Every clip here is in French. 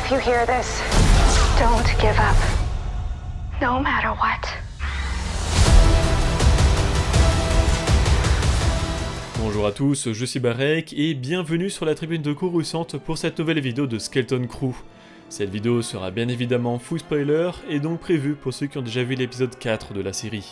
If you hear this, don't give up. No matter what. Bonjour à tous, je suis Barek et bienvenue sur la tribune de Coruscant pour cette nouvelle vidéo de Skeleton Crew. Cette vidéo sera bien évidemment full spoiler et donc prévue pour ceux qui ont déjà vu l'épisode 4 de la série.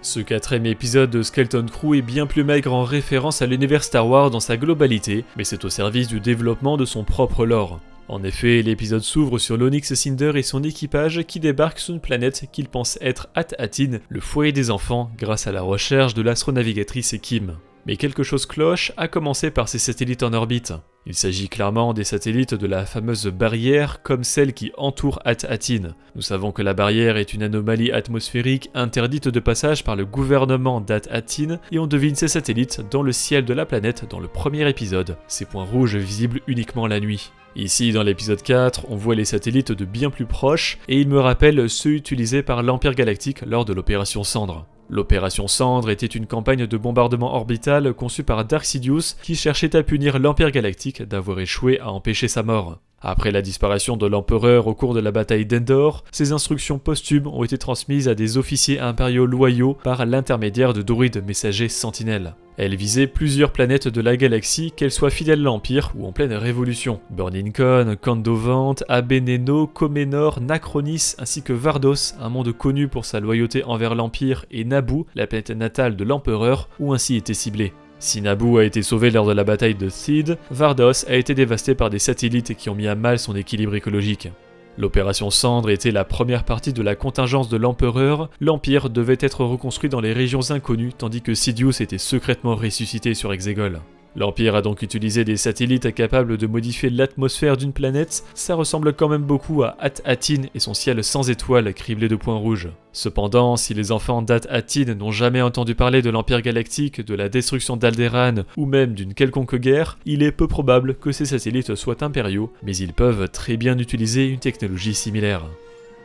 Ce quatrième épisode de Skeleton Crew est bien plus maigre en référence à l'univers Star Wars dans sa globalité, mais c'est au service du développement de son propre lore. En effet, l'épisode s'ouvre sur l'Onyx Cinder et son équipage qui débarquent sur une planète qu'ils pensent être At-Atin, le foyer des enfants, grâce à la recherche de l'astronavigatrice Kim. Mais quelque chose cloche, à commencer par ces satellites en orbite. Il s'agit clairement des satellites de la fameuse barrière comme celle qui entoure At-Atin. Nous savons que la barrière est une anomalie atmosphérique interdite de passage par le gouvernement d'At-Atin et on devine ces satellites dans le ciel de la planète dans le premier épisode, ces points rouges visibles uniquement la nuit. Ici, dans l'épisode 4, on voit les satellites de bien plus proches et ils me rappellent ceux utilisés par l'Empire Galactique lors de l'opération Cendre. L'opération Cendre était une campagne de bombardement orbital conçue par Dark Sidious qui cherchait à punir l'Empire Galactique d'avoir échoué à empêcher sa mort. Après la disparition de l'Empereur au cours de la bataille d'Endor, ses instructions posthumes ont été transmises à des officiers impériaux loyaux par l'intermédiaire de droïdes messagers sentinelles. Elle visait plusieurs planètes de la galaxie, qu'elles soient fidèles à l'Empire ou en pleine révolution. Burning-Con, Candovant, Abeneno, Comenor, Nachronis ainsi que Vardos, un monde connu pour sa loyauté envers l'Empire, et Naboo, la planète natale de l'Empereur, ont ainsi été ciblés. Si Naboo a été sauvé lors de la bataille de Theed, Vardos a été dévasté par des satellites qui ont mis à mal son équilibre écologique. L'opération Cendre était la première partie de la contingence de l'Empereur, l'Empire devait être reconstruit dans les régions inconnues tandis que Sidious était secrètement ressuscité sur Exegol. L'Empire a donc utilisé des satellites capables de modifier l'atmosphère d'une planète, ça ressemble quand même beaucoup à At-Atin et son ciel sans étoiles criblé de points rouges. Cependant, si les enfants d'At-Atin n'ont jamais entendu parler de l'Empire Galactique, de la destruction d'Alderaan ou même d'une quelconque guerre, il est peu probable que ces satellites soient impériaux, mais ils peuvent très bien utiliser une technologie similaire.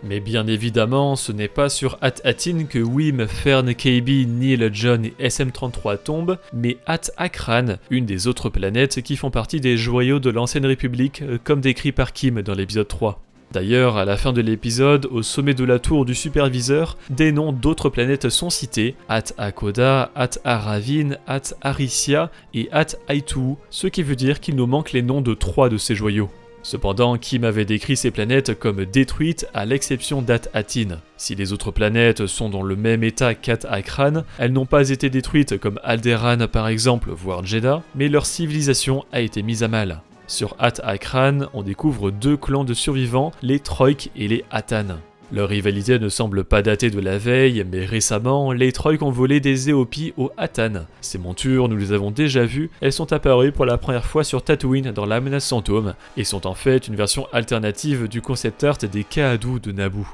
Mais bien évidemment, ce n'est pas sur At-Atin que Wim, Fern, KB, Neil, John et SM-33 tombent, mais At-Akran, une des autres planètes qui font partie des joyaux de l'ancienne République, comme décrit par Kim dans l'épisode 3. D'ailleurs, à la fin de l'épisode, au sommet de la tour du superviseur, des noms d'autres planètes sont cités, At-Akoda, At-Aravin, At-Aricia et At-Aitu, ce qui veut dire qu'il nous manque les noms de 3 de ces joyaux. Cependant, Kim avait décrit ces planètes comme détruites à l'exception d'At-Atin. Si les autres planètes sont dans le même état qu'At-Akran, elles n'ont pas été détruites comme Alderaan par exemple, voire Jedha, mais leur civilisation a été mise à mal. Sur At-Akran, on découvre 2 clans de survivants, les Troik et les Atan. Leur rivalité ne semble pas dater de la veille, mais récemment, les Troik ont volé des Éopies aux Atan. Ces montures, nous les avons déjà vues, elles sont apparues pour la première fois sur Tatooine dans La Menace Fantôme, et sont en fait une version alternative du concept art des Kahadou de Naboo.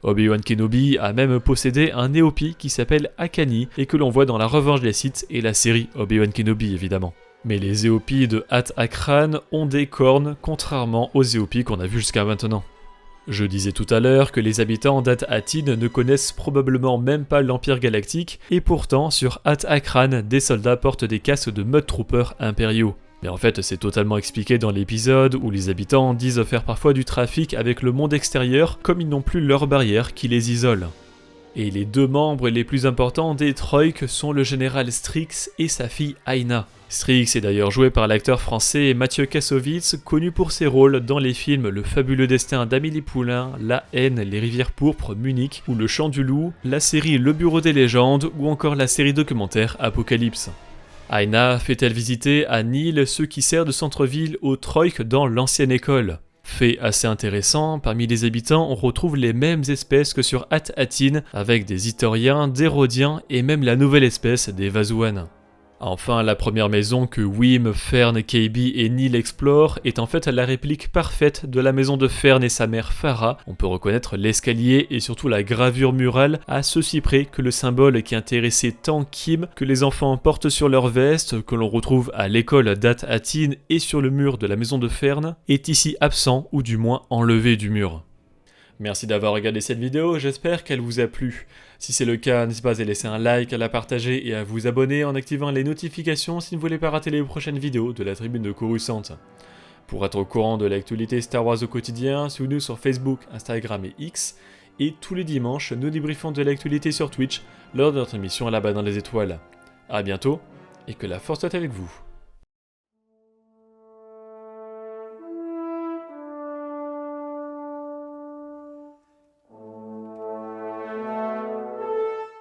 Obi-Wan Kenobi a même possédé un Éopie qui s'appelle Akani, et que l'on voit dans La Revanche des Sith et la série Obi-Wan Kenobi évidemment. Mais les Éopies de At-Akran ont des cornes, contrairement aux Éopies qu'on a vues jusqu'à maintenant. Je disais tout à l'heure que les habitants d'At-Atin ne connaissent probablement même pas l'Empire Galactique, et pourtant sur At-Akran, des soldats portent des casques de Mud Troopers impériaux. Mais en fait, c'est totalement expliqué dans l'épisode où les habitants disent faire parfois du trafic avec le monde extérieur comme ils n'ont plus leur barrière qui les isole. Et les 2 membres les plus importants des Troik sont le général Strix et sa fille Aina. Strix est d'ailleurs joué par l'acteur français Mathieu Kassovitz, connu pour ses rôles dans les films Le fabuleux destin d'Amélie Poulain, La haine, Les rivières pourpres, Munich ou Le chant du loup, la série Le bureau des légendes ou encore la série documentaire Apocalypse. Aina fait-elle visiter à Neil ce qui sert de centre-ville aux Troik dans l'ancienne école. Fait assez intéressant, parmi les habitants on retrouve les mêmes espèces que sur At-Atin, avec des Itoriens, des Rhodiens et même la nouvelle espèce des Vazuan. Enfin, la première maison que Wim, Fern, KB et Neil explorent est en fait la réplique parfaite de la maison de Fern et sa mère Farah. On peut reconnaître l'escalier et surtout la gravure murale à ceci près que le symbole qui intéressait tant Kim que les enfants portent sur leur veste, que l'on retrouve à l'école d'At-Atin et sur le mur de la maison de Fern, est ici absent ou du moins enlevé du mur. Merci d'avoir regardé cette vidéo, j'espère qu'elle vous a plu. Si c'est le cas, n'hésitez pas à laisser un like, à la partager et à vous abonner en activant les notifications si vous ne voulez pas rater les prochaines vidéos de la tribune de Coruscant. Pour être au courant de l'actualité Star Wars au quotidien, suivez-nous sur Facebook, Instagram et X, et tous les dimanches, nous débriefons de l'actualité sur Twitch lors de notre émission à la bas dans les étoiles. A bientôt, et que la force soit avec vous.